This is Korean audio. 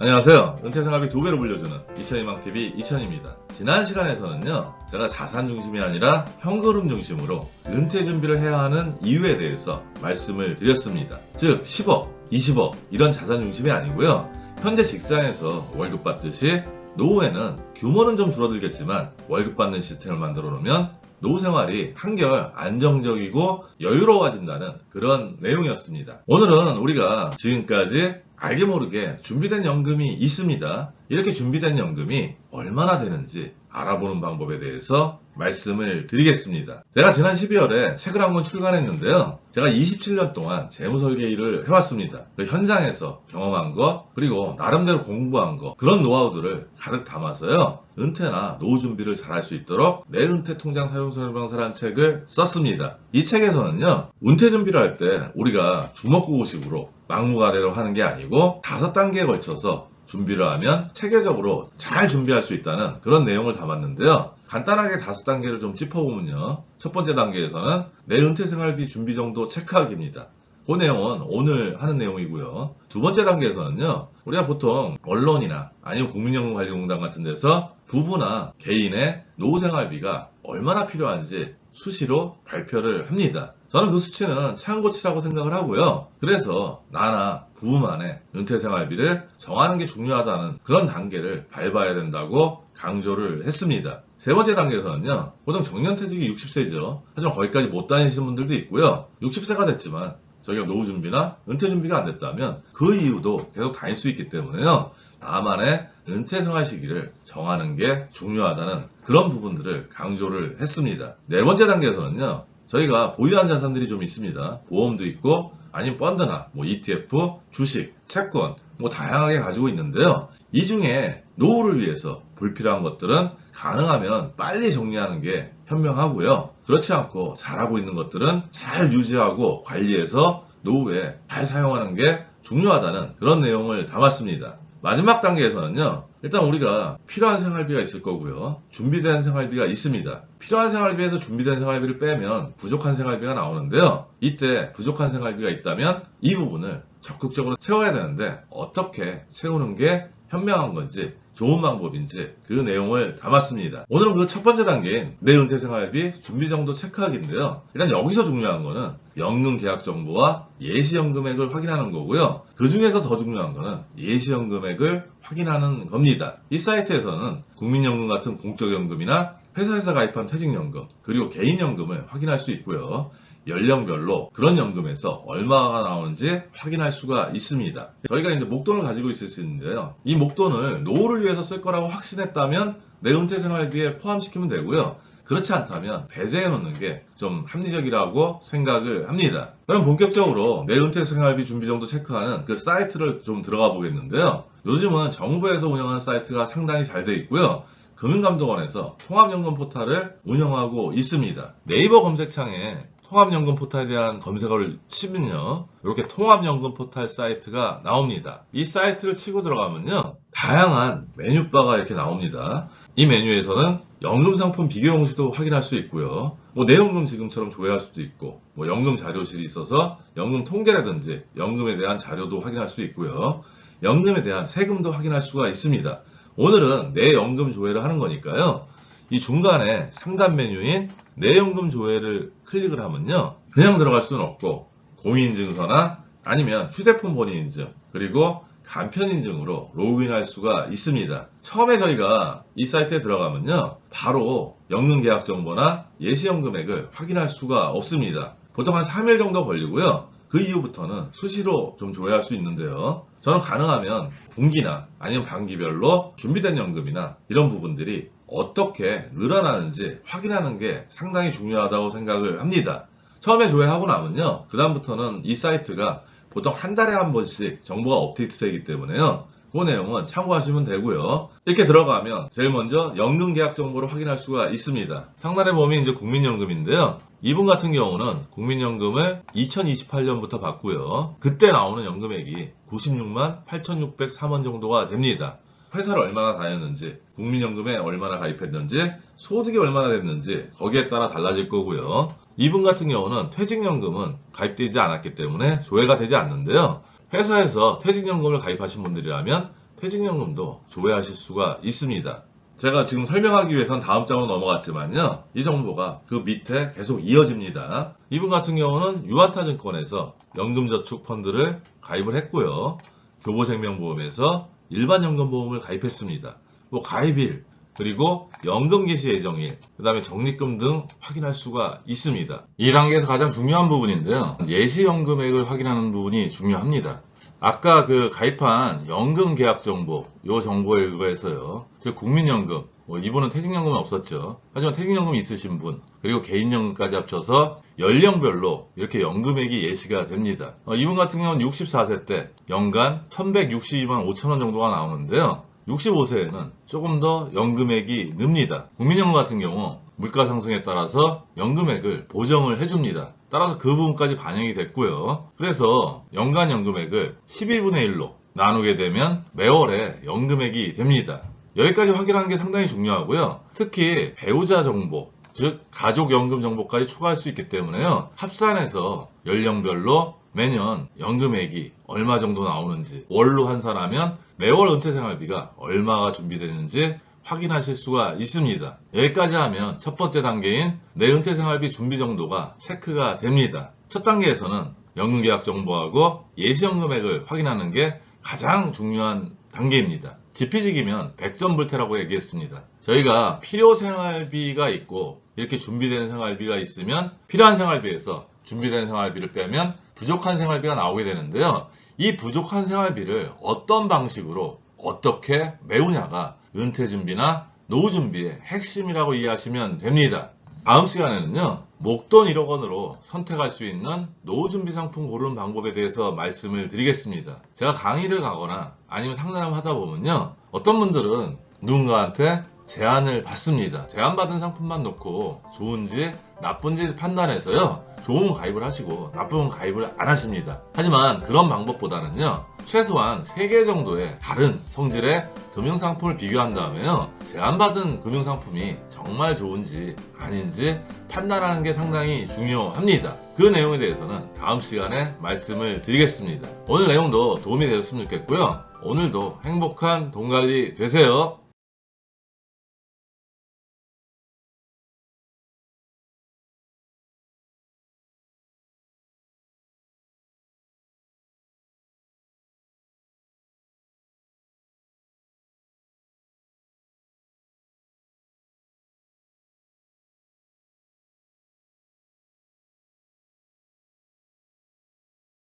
안녕하세요. 은퇴생활비 2배로 불려주는 이천희망TV 이천입니다. 지난 시간에서는요, 제가 자산 중심이 아니라 현금흐름 중심으로 은퇴 준비를 해야 하는 이유에 대해서 말씀을 드렸습니다. 즉 10억, 20억 이런 자산 중심이 아니고요. 현재 직장에서 월급 받듯이 노후에는 규모는 좀 줄어들겠지만 월급 받는 시스템을 만들어 놓으면 노후 생활이 한결 안정적이고 여유로워진다는 그런 내용이었습니다. 오늘은 우리가 지금까지 알게 모르게 준비된 연금이 있습니다. 이렇게 준비된 연금이 얼마나 되는지 알아보는 방법에 대해서 말씀을 드리겠습니다. 제가 지난 12월에 책을 한 권 출간했는데요. 제가 27년 동안 재무설계 일을 해왔습니다. 그 현장에서 경험한 거, 그리고 나름대로 공부한 거, 그런 노하우들을 가득 담아서요. 은퇴나 노후 준비를 잘할 수 있도록 내 은퇴 통장 사용 설명서라는 책을 썼습니다. 이 책에서는요, 은퇴 준비를 할 때 우리가 주먹구구식으로 막무가내로 하는 게 아니고 5단계에 걸쳐서 준비를 하면 체계적으로 잘 준비할 수 있다는 그런 내용을 담았는데요. 간단하게 5단계를 좀 짚어보면요. 첫 번째 단계에서는 내 은퇴 생활비 준비 정도 체크하기입니다. 그 내용은 오늘 하는 내용이고요. 두 번째 단계에서는요. 우리가 보통 언론이나 아니면 국민연금관리공단 같은 데서 부부나 개인의 노후 생활비가 얼마나 필요한지 수시로 발표를 합니다. 저는 그 수치는 참고치라고 생각을 하고요. 그래서 나나 부부만의 은퇴 생활비를 정하는 게 중요하다는 그런 단계를 밟아야 된다고 강조를 했습니다. 세 번째 단계에서는요. 보통 정년퇴직이 60세죠. 하지만 거기까지 못 다니시는 분들도 있고요. 60세가 됐지만 저희가 노후 준비나 은퇴 준비가 안 됐다면 그 이후도 계속 다닐 수 있기 때문에요. 나만의 은퇴 생활 시기를 정하는 게 중요하다는 그런 부분들을 강조를 했습니다. 네 번째 단계에서는요. 저희가 보유한 자산들이 좀 있습니다. 보험도 있고 아니면 펀드나 ETF, 주식, 채권 다양하게 가지고 있는데요. 이 중에 노후를 위해서 불필요한 것들은 가능하면 빨리 정리하는 게 현명하고요. 그렇지 않고 잘하고 있는 것들은 잘 유지하고 관리해서 노후에 잘 사용하는 게 중요하다는 그런 내용을 담았습니다. 마지막 단계에서는요. 일단 우리가 필요한 생활비가 있을 거고요. 준비된 생활비가 있습니다. 필요한 생활비에서 준비된 생활비를 빼면 부족한 생활비가 나오는데요. 이때 부족한 생활비가 있다면 이 부분을 적극적으로 채워야 되는데 어떻게 채우는 게 현명한 건지 좋은 방법인지 그 내용을 담았습니다. 오늘은 그 첫 번째 단계인 내 은퇴 생활비 준비 정도 체크하기인데요. 일단 여기서 중요한 거는 연금 계약 정보와 예시연 금액을 확인하는 거고요. 그 중에서 더 중요한 거는 예시연 금액을 확인하는 겁니다. 이 사이트에서는 국민연금 같은 공적연금이나 회사에서 가입한 퇴직연금, 그리고 개인연금을 확인할 수 있고요. 연령별로 그런 연금에서 얼마가 나오는지 확인할 수가 있습니다. 저희가 이제 목돈을 가지고 있을 수 있는데요. 이 목돈을 노후를 위해서 쓸 거라고 확신했다면 내 은퇴 생활비에 포함시키면 되고요. 그렇지 않다면 배제해 놓는 게 좀 합리적이라고 생각을 합니다. 그럼 본격적으로 내 은퇴 생활비 준비 정도 체크하는 그 사이트를 좀 들어가 보겠는데요. 요즘은 정부에서 운영하는 사이트가 상당히 잘 돼 있고요. 금융감독원에서 통합연금 포탈을 운영하고 있습니다. 네이버 검색창에 통합연금 포탈이라는 검색어를 치면요. 이렇게 통합연금 포탈 사이트가 나옵니다. 이 사이트를 치고 들어가면요. 다양한 메뉴바가 이렇게 나옵니다. 이 메뉴에서는 연금 상품 비교 공시도 확인할 수 있고요. 내 연금 지금처럼 조회할 수도 있고, 연금 자료실이 있어서 연금 통계라든지 연금에 대한 자료도 확인할 수 있고요. 연금에 대한 세금도 확인할 수가 있습니다. 오늘은 내 연금 조회를 하는 거니까요. 이 중간에 상단 메뉴인 내 연금 조회를 클릭을 하면요. 그냥 들어갈 수는 없고 공인인증서나 아니면 휴대폰 본인인증 그리고 간편인증으로 로그인할 수가 있습니다. 처음에 저희가 이 사이트에 들어가면요. 바로 연금 계약 정보나 예시연 금액을 확인할 수가 없습니다. 보통 한 3일 정도 걸리고요. 그 이후부터는 수시로 좀 조회할 수 있는데요. 저는 가능하면 분기나 아니면 반기별로 준비된 연금이나 이런 부분들이 어떻게 늘어나는지 확인하는 게 상당히 중요하다고 생각을 합니다. 처음에 조회하고 나면요. 그 다음부터는 이 사이트가 보통 한 달에 한 번씩 정보가 업데이트 되기 때문에요. 그 내용은 참고하시면 되고요. 이렇게 들어가면 제일 먼저 연금 계약 정보를 확인할 수가 있습니다. 상단에 보면 이제 국민연금인데요. 이분 같은 경우는 국민연금을 2028년부터 받고요. 그때 나오는 연금액이 96만 8,603원 정도가 됩니다. 회사를 얼마나 다녔는지, 국민연금에 얼마나 가입했는지, 소득이 얼마나 됐는지 거기에 따라 달라질 거고요. 이분 같은 경우는 퇴직연금은 가입되지 않았기 때문에 조회가 되지 않는데요. 회사에서 퇴직연금을 가입하신 분들이라면 퇴직연금도 조회하실 수가 있습니다. 제가 지금 설명하기 위해선 다음 장으로 넘어갔지만요. 이 정보가 그 밑에 계속 이어집니다. 이분 같은 경우는 유아타증권에서 연금저축펀드를 가입을 했고요. 교보생명보험에서 일반연금보험을 가입했습니다. 뭐 가입일, 그리고 연금 개시 예정일, 그 다음에 적립금 등 확인할 수가 있습니다. 이 단계에서 가장 중요한 부분인데요. 예시연금액을 확인하는 부분이 중요합니다. 아까 그 가입한 연금 계약 정보, 요 정보에 의거해서요. 즉 국민연금, 이분은 퇴직연금은 없었죠. 하지만 퇴직연금 있으신 분, 그리고 개인연금까지 합쳐서 연령별로 이렇게 연금액이 예시가 됩니다. 이분 같은 경우는 64세 때 연간 1162만 5천원 정도가 나오는데요. 65세에는 조금 더 연금액이 늡니다. 국민연금 같은 경우 물가 상승에 따라서 연금액을 보정을 해줍니다. 따라서 그 부분까지 반영이 됐고요. 그래서 연간 연금액을 11분의 1로 나누게 되면 매월에 연금액이 됩니다. 여기까지 확인하는 게 상당히 중요하고요. 특히 배우자 정보, 즉 가족연금 정보까지 추가할 수 있기 때문에요. 합산해서 연령별로 매년 연금액이 얼마 정도 나오는지, 월로 환산하면 매월 은퇴생활비가 얼마가 준비되는지 확인하실 수가 있습니다. 여기까지 하면 첫 번째 단계인 내 은퇴생활비 준비 정도가 체크가 됩니다. 첫 단계에서는 연금계약 정보하고 예시연금액을 확인하는 게 가장 중요한 단계입니다. 지피지기면 백전불태라고 얘기했습니다. 저희가 필요생활비가 있고 이렇게 준비된 생활비가 있으면 필요한 생활비에서 준비된 생활비를 빼면 부족한 생활비가 나오게 되는데요. 이 부족한 생활비를 어떤 방식으로 어떻게 메우냐가 은퇴준비나 노후준비의 핵심이라고 이해하시면 됩니다. 다음 시간에는요. 목돈 1억 원으로 선택할 수 있는 노후준비 상품 고르는 방법에 대해서 말씀을 드리겠습니다. 제가 강의를 가거나 아니면 상담을 하다 보면요. 어떤 분들은 누군가한테 제안을 받습니다. 제안받은 상품만 놓고 좋은지 나쁜지 판단해서요. 좋으면 가입을 하시고 나쁘면 가입을 안 하십니다. 하지만 그런 방법보다는요. 최소한 3개 정도의 다른 성질의 금융상품을 비교한 다음에요. 제안받은 금융상품이 정말 좋은지 아닌지 판단하는 게 상당히 중요합니다. 그 내용에 대해서는 다음 시간에 말씀을 드리겠습니다. 오늘 내용도 도움이 되었으면 좋겠고요. 오늘도 행복한 돈 관리 되세요.